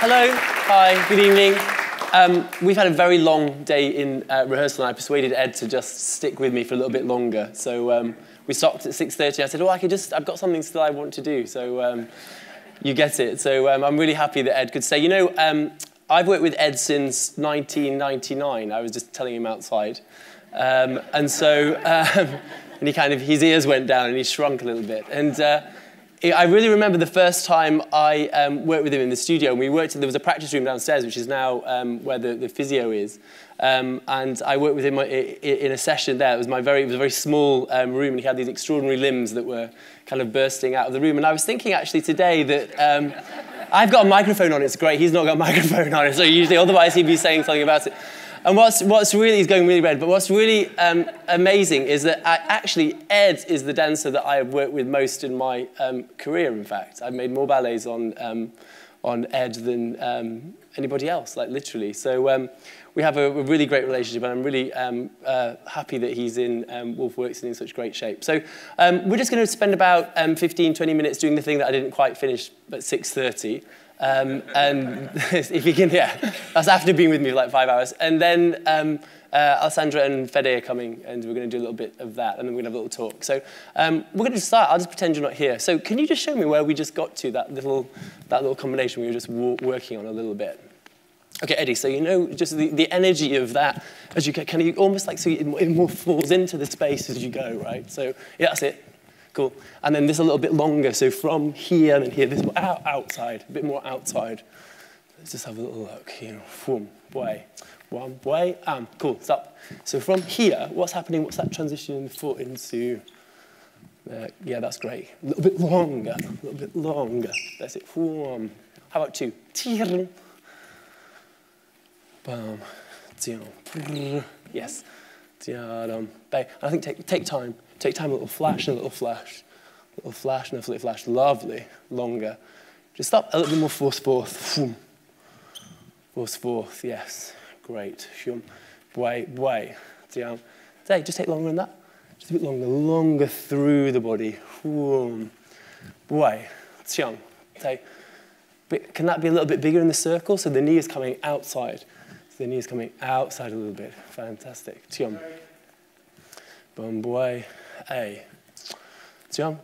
Hello, hi, good evening. We've had a very long day in rehearsal, and I persuaded Ed to just stick with me for a little bit longer. So we stopped at 6:30. I said, I've got something still I want to do. So you get it. So I'm really happy that Ed could stay. You know, I've worked with Ed since 1999. I was just telling him outside. And his ears went down and he shrunk a little bit. And I really remember the first time I worked with him in the studio. And there was a practice room downstairs, which is now where the physio is. And I worked with him in a session there. It was a very small room, and he had these extraordinary limbs that were kind of bursting out of the room. And I was thinking actually today that I've got a microphone on, it's great. He's not got a microphone on it, so usually otherwise he'd be saying something about it. And what's really, he's going really red, but what's really amazing is that actually Ed is the dancer that I have worked with most in my career, in fact. I've made more ballets on Ed than anybody else, like literally. So we have a really great relationship, and I'm really happy that he's in Woolf Works and in such great shape. So we're just going to spend about 15, 20 minutes doing the thing that I didn't quite finish at 6:30. And if you can, that's after being with me for like 5 hours. And then Alessandra and Fede are coming, and we're going to do a little bit of that, and then we're going to have a little talk. So we're going to start. I'll just pretend you're not here. So can you just show me where we just got to, that little combination we were just working on a little bit? Okay, Eddie, so you know just the energy of that, as you kind of almost like so it more falls into the space as you go, right? So yeah, that's it. Cool. And then this a little bit longer, so from here and here, this outside, a bit more outside. Let's just have a little look, you know, one way, cool, stop. So from here, what's happening, what's that transition in the foot into, yeah, that's great. A little bit longer, that's it, how about two? Bam, yes, and I think take time. Take time, a little flash and a little flash. A little flash and a little flash. Lovely. Longer. Just stop a little bit more force forth. Force forth, yes. Great. Way. Just take longer than that. Just a bit longer. Longer through the body. Way. Can that be a little bit bigger in the circle? So the knee is coming outside. So the knee is coming outside a little bit. Fantastic. Bum, boy. A.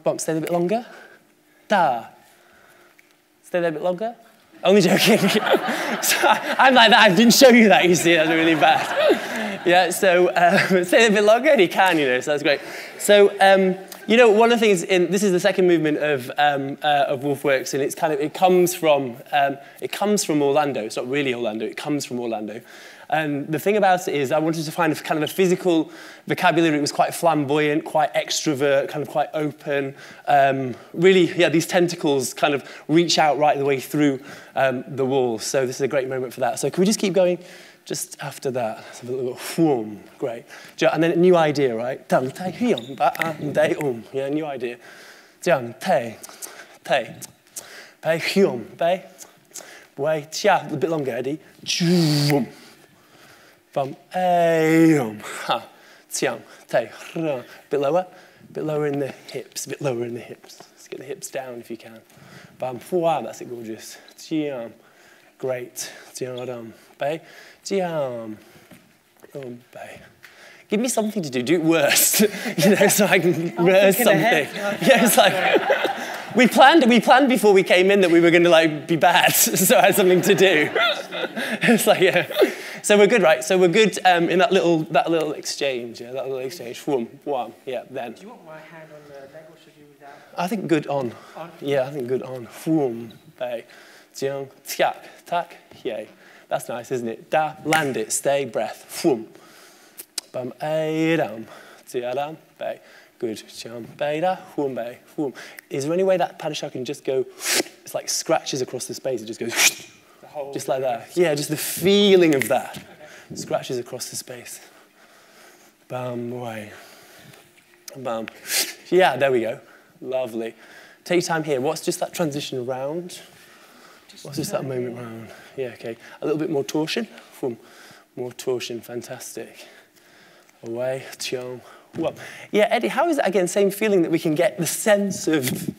Bump, stay there a bit longer. Da. Stay there a bit longer. Only joking. So I'm like that. I didn't show you that, you see. That's really bad. Yeah, so stay there a bit longer, and you can, you know, so that's great. So, you know, one of the things, this is the second movement of Woolf Works, and it comes from Orlando. It's not really Orlando, it comes from Orlando. And the thing about it is I wanted to find kind of a physical vocabulary. It was quite flamboyant, quite extrovert, kind of quite open. Really, yeah, these tentacles kind of reach out right the way through the walls. So this is a great moment for that. So can we just keep going just after that? So a little whoom, great. And then a new idea, right? Yeah, new idea. A bit longer, Eddie. Bum, ha, bit lower in the hips, Let's get the hips down if you can. Bum, that's it, gorgeous. Great. Give me something to do. Do it worse, you know, so I can rehearse something. Yeah, it's like we planned before we came in that we were going to like be bad, so I had something to do. It's like yeah. So we're good, right? So we're good in that little exchange. Yeah, that little exchange. Whom, yeah. Then. Do you want my hand on the leg, or should you without? I think good on. On. Yeah, I think good on. Whom, bay, jiang, tiak, tak, yay. That's nice, isn't it? Da, land it, stay, breath. Whom. Bum, a dam, tia dam, bay. Good. Jiang, bay da, whom, bay, whom. Is there any way that padishah can just go? It's like scratches across the space. It just goes. Just like that. Yeah, just the feeling of that. Okay. Scratches across the space. Bam, away. Bam. Yeah, there we go. Lovely. Take your time here. What's just that transition around? What's just that moment round? Yeah, okay. A little bit more torsion. More torsion, fantastic. Away, tiong. Whoa. Yeah, Eddie, how is that again? Same feeling that we can get the sense of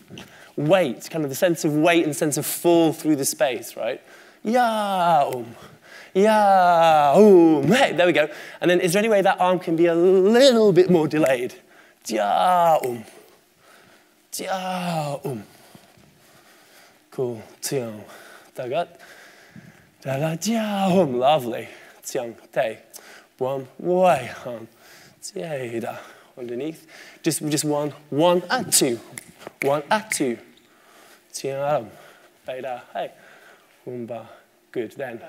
weight, kind of the sense of weight and sense of fall through the space, right? Ya, Ya, Hey, there we go. And then is there any way that arm can be a little bit more delayed? Ja, Ja, Cool. Tiang. Dagat. Da ja, Lovely. Tiang. Te. Way. Da. Underneath. Just one and two. One and two. Tiang. Beta. Hey. Good. Then.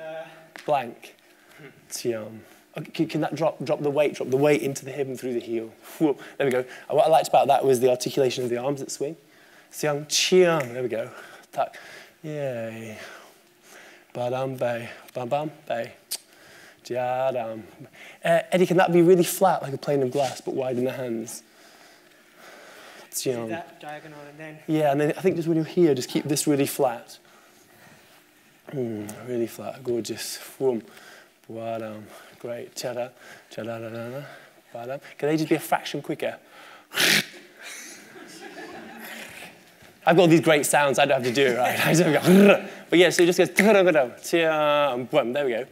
Blank. Tiang. Okay, can that drop the weight into the hip and through the heel? Whoa. There we go. And what I liked about that was the articulation of the arms that swing. Xiang, chiang. There we go. Tak. Yay. Ba-dum, bay. Bam-bam, bay. Ja-dum. Eddie, can that be really flat, like a plane of glass, but wide in the hands? Xiang. That diagonal and then... Yeah, and then I think just when you're here, just keep this really flat. Really flat. Gorgeous. Whoom. Ba-dum. Great. Cha-da. Cha-da-da-da-da. Ba-dum. Can they just be a fraction quicker? I've got all these great sounds, I don't have to do it, right? I just go, but yeah, so it just goes, there we go.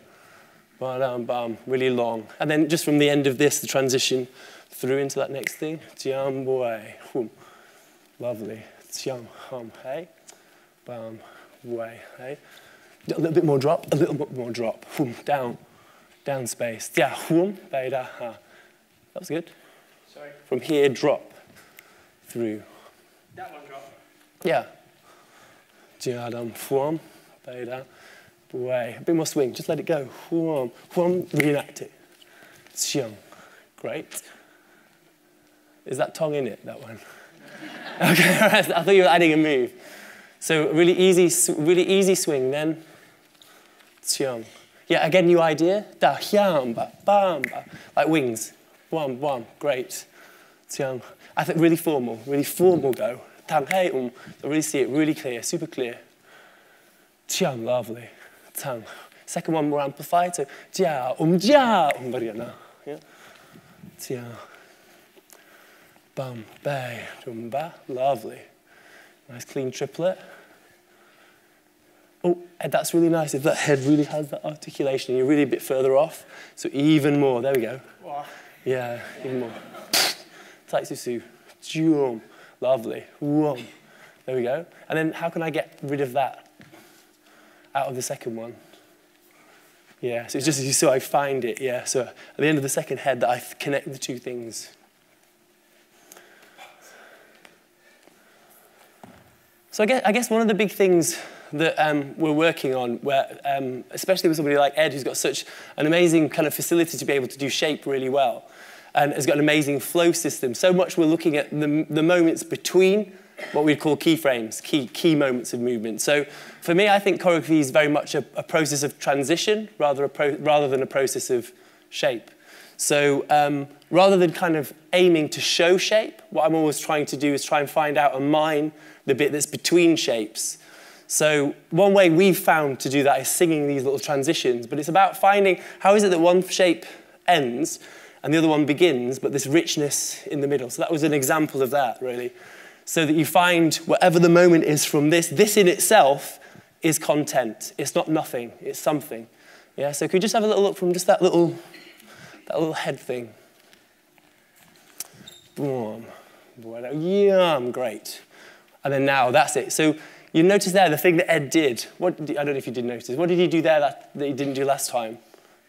Ba-dum, bum, really long. And then just from the end of this, the transition through into that next thing. Tiam, boy, lovely. Tiam, hum, hey. Bum, way, hey. A little bit more drop, a little bit more drop. Down, down space. Yeah, beta, ha. That was good. Sorry. From here, drop through. That one drop. Yeah. Jiadam, fuam, beta, way. A bit more swing, just let it go. Fuam, reenact it. Xiang. Great. Is that tongue in it, that one? Okay, all right. I thought you were adding a move. So really easy swing then. Xiang. Yeah, again, new idea. Da, hiam, ba, bam, ba. Like wings. Wam, great. Xiang. I think really formal go. Tang, hey, I really see it, really clear, super clear. Tiang, lovely. Tang. Second one more amplified, so jia, bariana. Yeah. Tiang. Bum, bay, ba, lovely. Nice clean triplet. Oh, Ed, that's really nice. If that head really has that articulation, and you're really a bit further off, so even more. There we go. Wow. Yeah, even more. Tai Su. Jum. Lovely. Whoa. There we go. And then how can I get rid of that out of the second one? Yeah, so it's just so I find it, yeah. So at the end of the second head that I connect the two things. So I guess one of the big things that we're working on, where, especially with somebody like Ed, who's got such an amazing kind of facility to be able to do shape really well, and has got an amazing flow system. So much we're looking at the moments between what we'd call keyframes, key moments of movement. So for me, I think choreography is very much a process of transition rather than a process of shape. So rather than kind of aiming to show shape, what I'm always trying to do is try and find out and mine the bit that's between shapes. So one way we've found to do that is singing these little transitions, but it's about finding how is it that one shape ends and the other one begins, but this richness in the middle. So that was an example of that, really. So that you find whatever the moment is from this in itself is content. It's not nothing, it's something. Yeah, so could you just have a little look from just that little head thing? Boom. Yeah, great. And then now, that's it. So you notice there the thing that Ed did. I don't know if you did notice. What did he do there that he didn't do last time?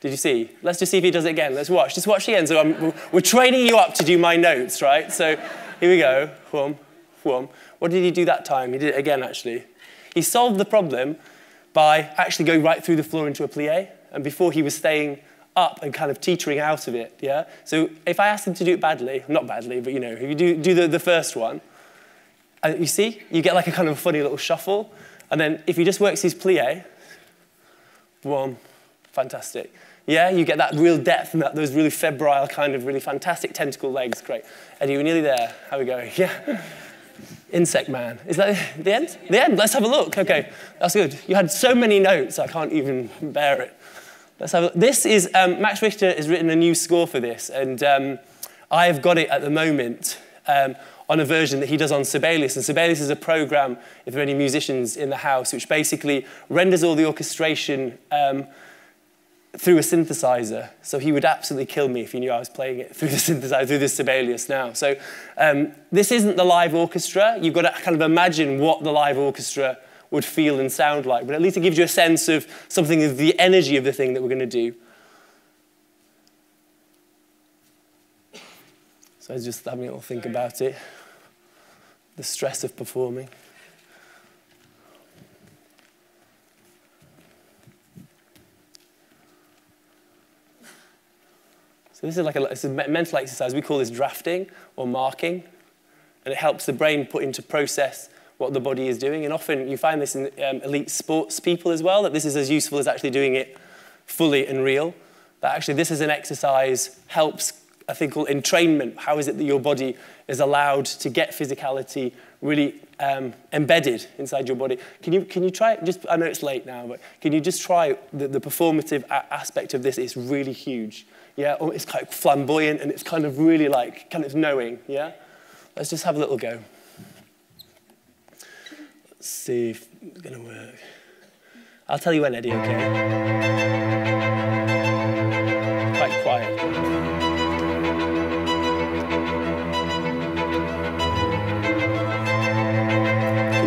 Did you see? Let's just see if he does it again. Let's watch. Just watch again. So we're training you up to do my notes, right? So here we go. What did he do that time? He did it again, actually. He solved the problem by actually going right through the floor into a plie. And before he was staying up and kind of teetering out of it, yeah? So if I asked him to do it badly, not badly, but you know, if you do the first one, and you see, you get like a kind of funny little shuffle. And then if he just works his plie, boom, fantastic. Yeah, you get that real depth and those really febrile kind of really fantastic tentacle legs. Great. Eddie, we're nearly there. How are we going? Yeah. Insect Man. Is that the end? The end. Let's have a look. Okay, that's good. You had so many notes, I can't even bear it. Let's have a look. This is, Max Richter has written a new score for this, and I've got it at the moment on a version that he does on Sibelius. And Sibelius is a program, if there are any musicians in the house, which basically renders all the orchestration through a synthesizer. So he would absolutely kill me if he knew I was playing it through the synthesizer, through the Sibelius now. So this isn't the live orchestra. You've got to kind of imagine what the live orchestra would feel and sound like. But at least it gives you a sense of something of the energy of the thing that we're going to do. So I was just having a little think about it. The stress of performing. So this is like it's a mental exercise. We call this drafting or marking. And it helps the brain put into process what the body is doing. And often you find this in elite sports people as well, that this is as useful as actually doing it fully and real. That actually this is an exercise, helps, I think, called entrainment. How is it that your body is allowed to get physicality really embedded inside your body? Can you try it? Just, I know it's late now, but can you just try the performative aspect of this? It's really huge. Yeah, it's kind of flamboyant and it's kind of really like, kind of knowing, yeah? Let's just have a little go. Let's see if it's going to work. I'll tell you when, Eddie, okay? Quite quiet. Can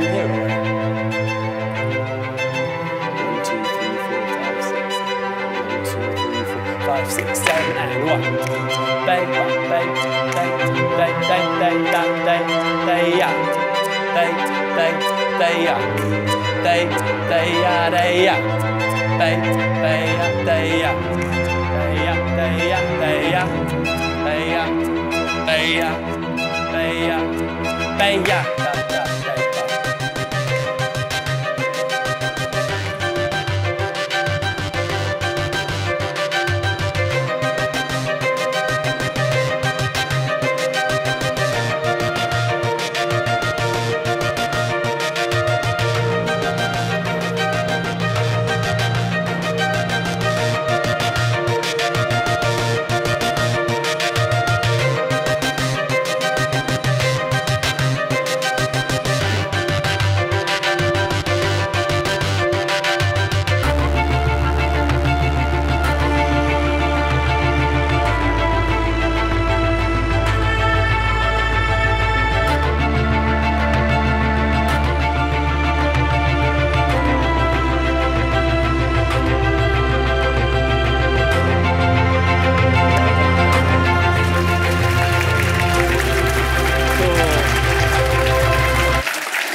you hear it already? 1, 2, 3, 4, 5, 6. 1, 2, 3, 4, 5, 6, 7, and 1. Bang, bang, bang, bang, bang, bang, bang, bang, bang, bang, yeah. Bang, bang, bang, yeah. Bang, bang, yeah, bang, yeah. Bang, bang, yeah, bang, yeah. Bang, yeah, bang, yeah, bang, yeah. Bang, yeah, bang, yeah. Bang, yeah, bang, yeah.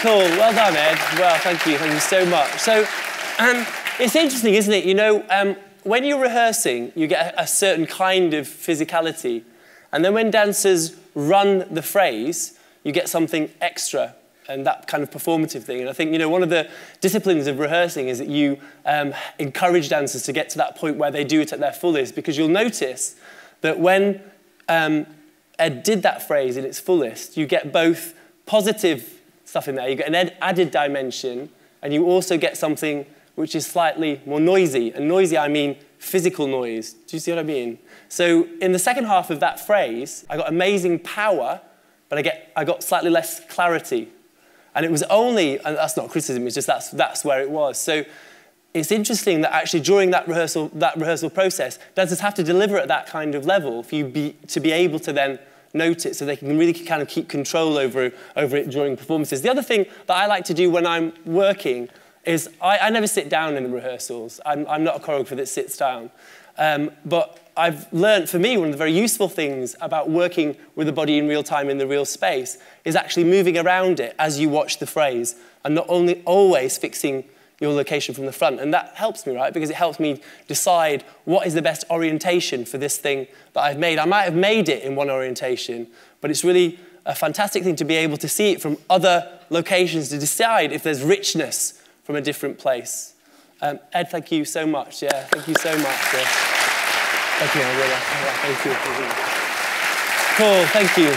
Cool, well done, Ed. Well, thank you so much. So, it's interesting, isn't it? You know, when you're rehearsing, you get a certain kind of physicality. And then when dancers run the phrase, you get something extra and that kind of performative thing. And I think, you know, one of the disciplines of rehearsing is that you encourage dancers to get to that point where they do it at their fullest, because you'll notice that when Ed did that phrase in its fullest, you get both positive stuff in there, you get an added dimension, and you also get something which is slightly more noisy. And noisy, I mean physical noise. Do you see what I mean? So in the second half of that phrase, I got amazing power, but I got slightly less clarity. And it was only, and that's not criticism, it's just that's where it was. So it's interesting that actually during that rehearsal process, dancers have to deliver at that kind of level for you to be able to then note it, so they can really kind of keep control over it during performances. The other thing that I like to do when I'm working is I never sit down in the rehearsals. I'm not a choreographer that sits down. But I've learned, for me, one of the very useful things about working with the body in real time in the real space is actually moving around it as you watch the phrase and not only always fixing your location from the front. And that helps me, right? Because it helps me decide what is the best orientation for this thing that I've made. I might have made it in one orientation, but it's really a fantastic thing to be able to see it from other locations to decide if there's richness from a different place. Ed, thank you so much. Yeah, thank you so much. Thank you, Angela. Thank you. Cool, thank you.